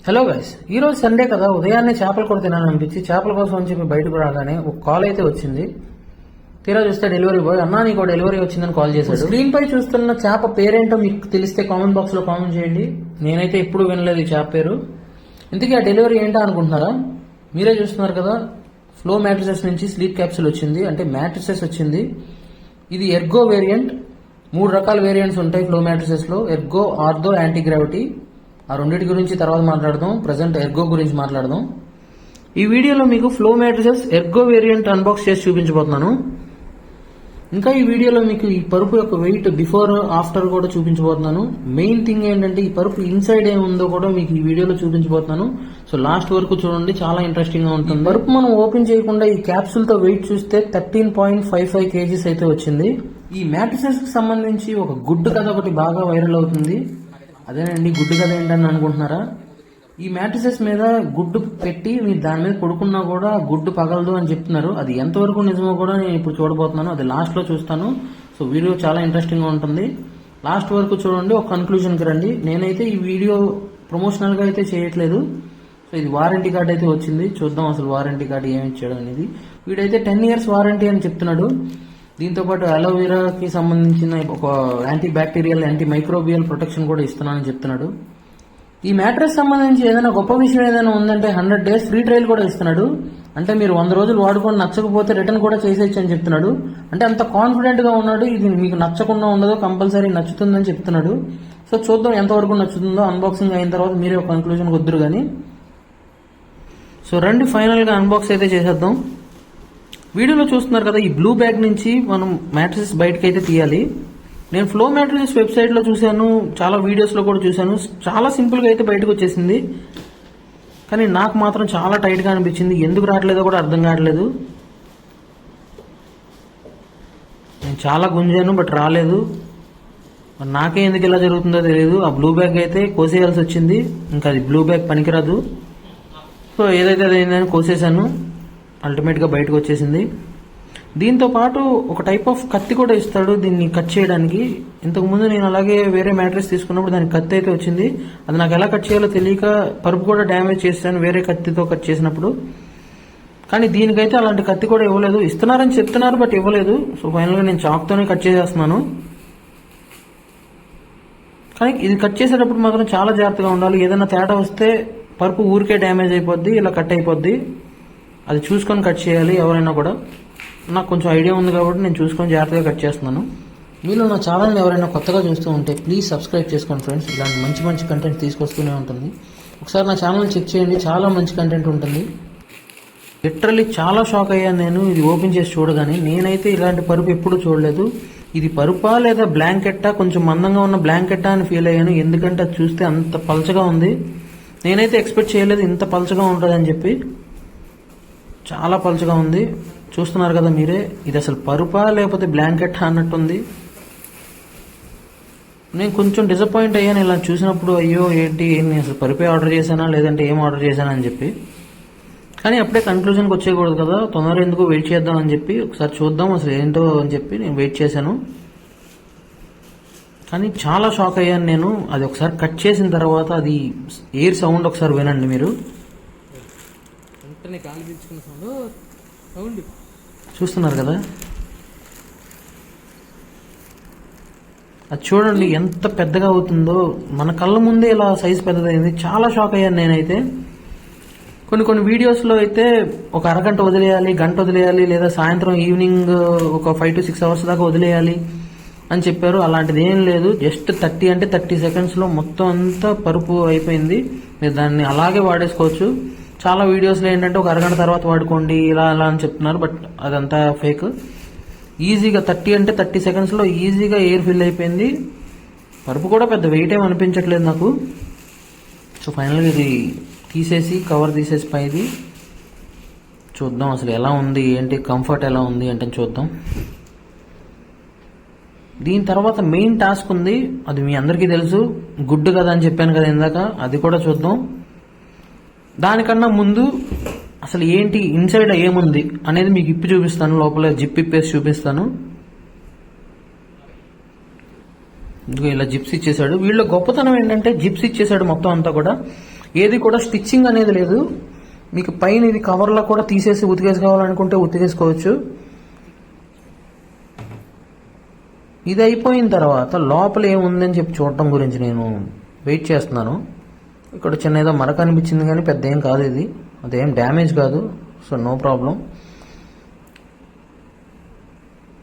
Hello guys, ఈ రోజు Sunday కదా, ఉదయాన్నే చేపలు కూడా తినాలనిపించి చేపల కోసం అని చెప్పి బయటకు రాగానే ఒక కాల్ అయితే వచ్చింది. తీరా చూస్తే డెలివరీ బాయ్ అన్నా నీకు డెలివరీ వచ్చిందని కాల్ చేశాడు. స్క్రీన్ పై చూస్తున్న చేప పేరేంటో మీకు తెలిస్తే కామెంట్ బాక్స్ లో కామెంట్ చేయండి. నేనైతే ఎప్పుడు వినలేదు ఈ చేప పేరు. ఇంతకీ ఆ డెలివరీ ఏంటో అనుకుంటున్నారా? మీరే చూస్తున్నారు కదా, ఫ్లో మ్యాట్రిసెస్ నుంచి స్లీప్ క్యాప్సూల్ వచ్చింది, అంటే మ్యాట్రిసెస్ వచ్చింది. ఇది ఎర్గో వేరియంట్. 3 రకాల వేరియంట్స్ ఉంటాయి ఫ్లో మ్యాట్రిసెస్ లో: ఎర్గో, ఆర్థో, యాంటీ గ్రావిటీ. ఆ రెండింటి గురించి తర్వాత మాట్లాడదాం. ప్రజెంట్ ఎర్గో గురించి మాట్లాడదాం. ఈ వీడియోలో మీకు flow matrices Ergo variant unbox చేసి చూపించబోతున్నాను. ఇంకా ఈ వీడియోలో మీకు ఈ పరుపు యొక్క వెయిట్ బిఫోర్ ఆఫ్టర్ కూడా చూపించబోతున్నాను. మెయిన్ థింగ్ ఏంటంటే ఈ పరుపు ఇన్సైడ్ ఏముందో కూడా మీకు ఈ వీడియోలో చూపించబోతున్నాను. సో లాస్ట్ వరకు చూడండి, చాలా ఇంట్రెస్టింగ్ గా ఉంటుంది. పరుపు మనం ఓపెన్ చేయకుండా ఈ క్యాప్సూల్ తో వెయిట్ చూస్తే 13.55 kgs అయితే వచ్చింది. ఈ మ్యాట్రిసెస్ కి సంబంధించి ఒక గుడ్ కథ ఒకటి బాగా వైరల్ అవుతుంది. అదేనండి, గుడ్డు కథ ఏంటని అనుకుంటున్నారా? ఈ మ్యాట్రిసెస్ మీద గుడ్డు పెట్టి మీరు దాని మీద పడుకున్నా కూడా గుడ్డు పగలదు అని చెప్తున్నారు. అది ఎంతవరకు నిజమో కూడా నేను ఇప్పుడు చూడబోతున్నాను. అది లాస్ట్ లో చూస్తాను. సో వీడియో చాలా ఇంట్రెస్టింగ్ గా ఉంటుంది. లాస్ట్ వరకు చూడండి, ఒక కన్క్లూజన్ కి రండి. నేనైతే ఈ వీడియో ప్రమోషనల్ గా అయితే చేయట్లేదు. సో ఇది వారంటీ కార్డ్ అయితే వచ్చింది. చూద్దాం అసలు వారంటీ కార్డు ఏమి ఇచ్చాడు అనేది. వీడైతే 10 years వారంటీ అని చెప్తున్నాడు. దీంతో పాటు అలోవెరాకి సంబంధించిన ఒక anti bacterial, anti microbial protection కూడా ఇస్తున్నానని చెప్తున్నాడు. ఈ మ్యాట్రెస్ సంబంధించి ఏదైనా గొప్ప విషయం ఏదైనా ఉందంటే 100 days ఫ్రీ ట్రయల్ కూడా ఇస్తున్నాడు. అంటే మీరు 100 రోజులు వాడుకొని నచ్చకపోతే రిటర్న్ కూడా చేసేయచ్చు అని చెప్తున్నాడు. అంటే అంత కాన్ఫిడెంట్ గా ఉన్నాడు. ఇది మీకు నచ్చకుండా ఉండదు, కంపల్సరీ నచ్చుతుందని చెప్తున్నాడు. సో చూద్దాం ఎంతవరకు నచ్చుతుందో. అన్బాక్సింగ్ అయిన తర్వాత మీరే ఒక కన్క్లూజన్ వద్దురు కానీ. సో రండి, ఫైనల్ గా అన్బాక్స్ అయితే చేసేద్దాం. వీడియోలో చూస్తున్నారు కదా, ఈ బ్లూ బ్యాగ్ నుంచి మనం మ్యాట్రిసెస్ బయటకి అయితే తీయాలి. నేను ఫ్లో మ్యాట్రిసెస్ వెబ్సైట్ లో చూశాను, చాలా వీడియోస్ లో కూడా చూశాను. చాలా సింపుల్ గా అయితే బయటకు వచ్చేసింది. కానీ నాకు మాత్రం చాలా టైట్ గా అనిపించింది. ఎందుకు రావట్లేదో కూడా అర్థం కావట్లేదు. నేను చాలా గుంజాను, బట్ రాలేదు. నాకే ఎందుకు ఇలా జరుగుతుందో తెలియదు. ఆ బ్లూ బ్యాగ్ అయితే కోసేయాల్సి వచ్చింది. ఇంకా అది బ్లూ బ్యాగ్ పనికిరాదు. సో ఏదైతే అదైందని కోసేసాను. అల్టిమేట్ గా బయటకు వచ్చేసింది. దీంతో పాటు ఒక టైప్ ఆఫ్ కత్తి కూడా ఇస్తాడు దీన్ని కట్ చేయడానికి. ఇంతకు ముందు నేను అలాగే వేరే మ్యాట్రెస్ తీసుకున్నప్పుడు దానికి కత్తి అయితే వచ్చింది. అది నాకు ఎలా కట్ చేయాలో తెలియక పరుపు కూడా డ్యామేజ్ చేశాను వేరే కత్తితో కట్ చేసినప్పుడు. కానీ దీనికైతే అలాంటి కత్తి కూడా ఇవ్వలేదు. ఇస్తున్నారని చెప్తున్నారు, బట్ ఇవ్వలేదు. సో ఫైనల్ గా నేను చాక్తోనే కట్ చేసేస్తున్నాను. కానీ ఇది కట్ చేసేటప్పుడు మాత్రం చాలా జాగ్రత్తగా ఉండాలి. ఏదైనా తేడా వస్తే పరుపు ఊరికే డ్యామేజ్ అయిపోద్ది, ఇలా కట్ అయిపోద్ది. అది చూసుకొని కట్ చేయాలి ఎవరైనా కూడా. నాకు కొంచెం ఐడియా ఉంది కాబట్టి నేను చూసుకొని జాగ్రత్తగా కట్ చేస్తున్నాను. మీలో నా ఛానల్ని ఎవరైనా కొత్తగా చూస్తూ ఉంటే ప్లీజ్ సబ్స్క్రైబ్ చేసుకోండి ఫ్రెండ్స్. ఇలాంటి మంచి మంచి కంటెంట్ తీసుకొస్తూనే ఉంటుంది. ఒకసారి నా ఛానల్ చెక్ చేయండి, చాలా మంచి కంటెంట్ ఉంటుంది. లిటరల్లీ చాలా షాక్ అయ్యాను నేను ఇది ఓపెన్ చేసి చూడగానే. నేనైతే ఇలాంటి పరుపు ఎప్పుడు చూడలేదు. ఇది పరుపా లేదా బ్లాంకెట్టా, కొంచెం మందంగా ఉన్న బ్లాంకెట్టా అని ఫీల్ అయ్యాను. ఎందుకంటే అది చూస్తే అంత పలచగా ఉంది. నేనైతే ఎక్స్పెక్ట్ చేయలేదు ఇంత పలచగా ఉంటుందని చెప్పి. చాలా పలచగా ఉంది. చూస్తున్నారు కదా మీరే. ఇది అసలు పరుపా లేకపోతే బ్లాంకెట్ అన్నట్టుంది. నేను కొంచెం డిసప్పాయింట్ అయ్యాను ఇలా చూసినప్పుడు. అయ్యో ఏంటి, నేను అసలు పరుపే ఆర్డర్ చేశానా లేదంటే ఏం ఆర్డర్ చేశానా అని చెప్పి. కానీ అప్పుడే కన్క్లూజన్కి వచ్చేయకూడదు కదా, తొందరగా ఎందుకు వెయిట్ చేద్దాం అని చెప్పి ఒకసారి చూద్దాం అసలు ఏంటో అని చెప్పి నేను వెయిట్ చేశాను. కానీ చాలా షాక్ అయ్యాను నేను. అది ఒకసారి కట్ చేసిన తర్వాత అది ఎయిర్ సౌండ్ ఒకసారి వినండి మీరు. చూస్తున్నారు కదా, అది చూడండి ఎంత పెద్దగా అవుతుందో. మన కళ్ళ ముందే ఇలా సైజ్ పెద్దదైంది. చాలా షాక్ అయ్యాను నేనైతే. కొన్ని వీడియోస్లో అయితే ఒక అరగంట వదిలేయాలి, గంట వదిలేయాలి, లేదా సాయంత్రం ఈవినింగ్ ఒక 5 to 6 hours దాకా వదిలేయాలి అని చెప్పారు. అలాంటిది ఏం లేదు. జస్ట్ 30 seconds లో మొత్తం అంతా పరుపు అయిపోయింది. మీరు దాన్ని అలాగే వాడేసుకోవచ్చు. చాలా వీడియోస్లో ఏంటంటే ఒక అరగంట తర్వాత వాడుకోండి ఇలా అలా అని చెప్తున్నారు, బట్ అదంతా ఫేక్. ఈజీగా 30 seconds లో ఈజీగా ఎయిర్ ఫిల్ అయిపోయింది. పరుపు కూడా పెద్ద వెయిట్ ఏం అనిపించట్లేదు నాకు. సో ఫైనల్గా ఇది తీసేసి కవర్ తీసేసి పైది చూద్దాం అసలు ఎలా ఉంది ఏంటి, కంఫర్ట్ ఎలా ఉంది అంటే చూద్దాం. దీని తర్వాత మెయిన్ టాస్క్ ఉంది. అది మీ అందరికీ తెలుసు, గుడ్ కదా అని చెప్పాను కదా ఇందాక, అది కూడా చూద్దాం. దానికన్నా ముందు అసలు ఏంటి ఇన్సైడ్ ఏముంది అనేది మీకు ఇప్పి చూపిస్తాను. లోపల జిప్ ఇప్పేసి చూపిస్తాను. ఇలా జిప్స్ ఇచ్చేసాడు. వీళ్ళ గొప్పతనం ఏంటంటే జిప్స్ ఇచ్చేసాడు మొత్తం అంతా కూడా. ఏది కూడా స్టిచ్చింగ్ అనేది లేదు. మీకు పైన ఇది కవర్లో కూడా తీసేసి ఉతికేసుకోవాలనుకుంటే ఉతికేసుకోవచ్చు. ఇది అయిపోయిన తర్వాత లోపల ఏముందని చెప్పి చూడటం గురించి నేను వెయిట్ చేస్తున్నాను. ఇక్కడ చిన్న ఏదో మరక అనిపించింది కానీ పెద్ద ఏం కాదు, ఇది అదేం డ్యామేజ్ కాదు. So no problem.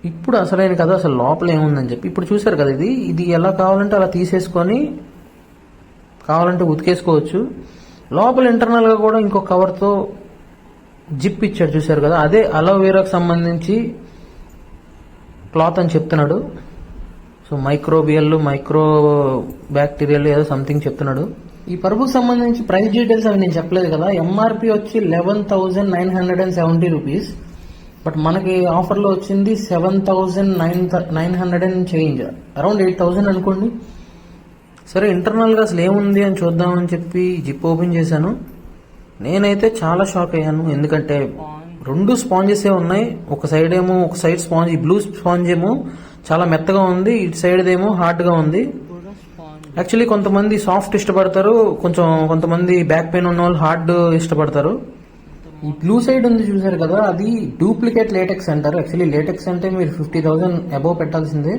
ఇప్పుడు అసలైన కదా అసలు లోపల ఏముందని చెప్పి ఇప్పుడు చూసారు కదా. ఇది ఎలా కావాలంటే అలా తీసేసుకొని కావాలంటే ఉతికేసుకోవచ్చు. లోపల ఇంటర్నల్గా కూడా ఇంకో కవర్తో జిప్ ఇచ్చాడు చూసారు కదా, అదే అలోవెరాకు సంబంధించి క్లాత్ అని చెప్తున్నాడు. సో మైక్రో బ్యాక్టీరియల్ ఏదో సంథింగ్ చెప్తున్నాడు. ఈ పరుపుకు సంబంధించి ప్రైస్ డీటెయిల్స్ అవి నేను చెప్పలేదు కదా. ఎంఆర్పి వచ్చి 11,970 రూపీస్, బట్ మనకి ఆఫర్లో వచ్చింది 7,900 అండ్ చేంజ్, అరౌండ్ 8,000 అనుకోండి. సరే ఇంటర్నల్గా అసలు ఏముంది అని చూద్దామని చెప్పి జిప్ ఓపెన్ చేశాను. నేనైతే చాలా షాక్ అయ్యాను, ఎందుకంటే 2 స్పాంజెసే ఉన్నాయి. ఒక సైడ్ స్పాంజ్, ఈ బ్లూ స్పాంజ్ ఏమో చాలా మెత్తగా ఉంది, ఇటు సైడ్ ఏమో హార్డ్గా ఉంది. యాక్చువల్లీ కొంతమంది సాఫ్ట్ ఇష్టపడతారు, కొంతమంది బ్యాక్ పెయిన్ ఉన్న వాళ్ళు హార్డ్ ఇష్టపడతారు. ఈ బ్లూ సైడ్ ఉంది చూసారు కదా, అది డూప్లికేట్ లేటెక్స్ అంటారు. యాక్చువల్లీ లేటెక్స్ అంటే మీరు 50,000 అబోవ్ పెట్టాల్సిందే.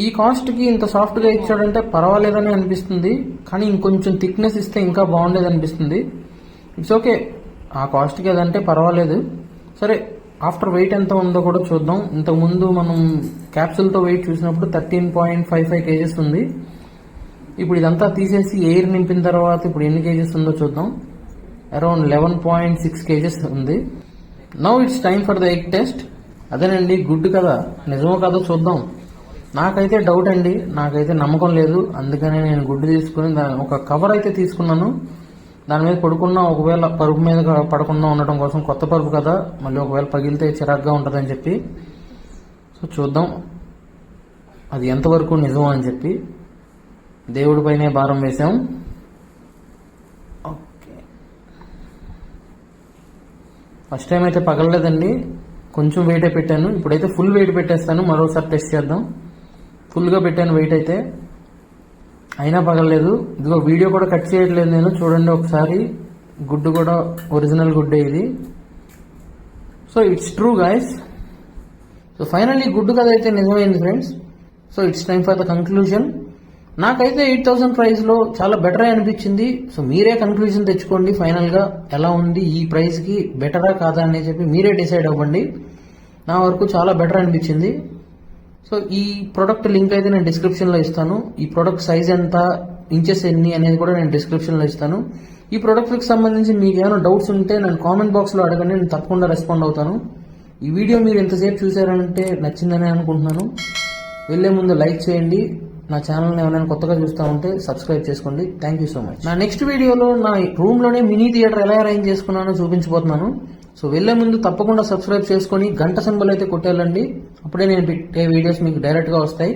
ఈ కాస్ట్కి ఇంత సాఫ్ట్గా ఇచ్చాడంటే పర్వాలేదని అనిపిస్తుంది, కానీ ఇంకొంచెం థిక్నెస్ ఇస్తే ఇంకా బాగుండేది అనిపిస్తుంది. ఇట్స్ ఓకే, ఆ కాస్ట్కి అదంటే పర్వాలేదు. సరే ఆఫ్టర్ వెయిట్ ఎంత ఉందో కూడా చూద్దాం. ఇంతకుముందు మనం క్యాప్సూల్తో వెయిట్ చూసినప్పుడు 13.55 kgs ఉంది. ఇప్పుడు ఇదంతా తీసేసి ఎయిర్ నింపిన తర్వాత ఇప్పుడు ఎన్ని కేజెస్ ఉందో చూద్దాం. అరౌండ్ 11.6 kgs ఉంది. Now it's time for the egg test. అదేనండి, గుడ్ కదా నిజమో కాదో చూద్దాం. నాకైతే డౌట్ అండి, నాకైతే నమ్మకం లేదు. అందుకనే నేను గుడ్డు తీసుకుని ఒక కవర్ అయితే తీసుకున్నాను. దాని మీద పడుకున్నా, ఒకవేళ పరుపు మీద పడకుండా ఉండటం కోసం, కొత్త పరుపు కదా, మళ్ళీ ఒకవేళ పగిలితే చిరాగ్గా ఉంటుందని చెప్పి. సో చూద్దాం అది ఎంతవరకు నిజం అని చెప్పి. దేవుడి పైనే భారం వేసాం. ఓకే, ఫస్ట్ టైం అయితే పగలలేదండి, కొంచెం వెయిటే పెట్టాను. ఇప్పుడైతే ఫుల్ వెయిట్ పెట్టేస్తాను, మరోసారి టెస్ట్ చేద్దాం. ఫుల్గా పెట్టాను వెయిట్ అయితే, అయినా పగలలేదు. ఇదిగో వీడియో కూడా కట్ చేయట్లేదు నేను, చూడండి ఒకసారి. గుడ్డు కూడా ఒరిజినల్ గుడ్డే ఇది. So it's true guys. So finally గుడ్డు కథ అయితే నిజమైంది friends. So it's time for the conclusion. నాకైతే 8,000 ప్రైస్లో చాలా బెటర్ అనిపించింది. సో మీరే కన్క్లూజన్ తెచ్చుకోండి, ఫైనల్గా ఎలా ఉంది, ఈ ప్రైస్కి బెటరా కాదా అని చెప్పి మీరే డిసైడ్ అవ్వండి. నా వరకు చాలా బెటర్ అనిపించింది. సో ఈ ప్రొడక్ట్ లింక్ అయితే నేను డిస్క్రిప్షన్లో ఇస్తాను. ఈ ప్రొడక్ట్ సైజ్ ఎంత, ఇంచెస్ ఎన్ని అనేది కూడా నేను డిస్క్రిప్షన్లో ఇస్తాను. ఈ ప్రొడక్ట్కి సంబంధించి మీకు ఏమైనా డౌట్స్ ఉంటే నేను కామెంట్ బాక్స్లో అడగండి, నేను తప్పకుండా రెస్పాండ్ అవుతాను. ఈ వీడియో మీరు ఎంతసేపు చూసారంటే నచ్చిందని అనుకుంటున్నాను. వెళ్ళే ముందు లైక్ చేయండి. నా ఛానల్ని ఏమైనా కొత్తగా చూస్తూ ఉంటే సబ్స్క్రైబ్ చేసుకోండి. Thank you so much. నా నెక్స్ట్ వీడియోలో నా రూమ్లోనే మినీ థియేటర్ ఎలా అరేంజ్ చేసుకున్నానో చూపించబోతున్నాను. సో వెళ్ళే ముందు తప్పకుండా సబ్స్క్రైబ్ చేసుకొని గంట సింబల్ అయితే కొట్టేయాలండి. అప్పుడే నేను పెట్టే వీడియోస్ మీకు డైరెక్ట్గా వస్తాయి.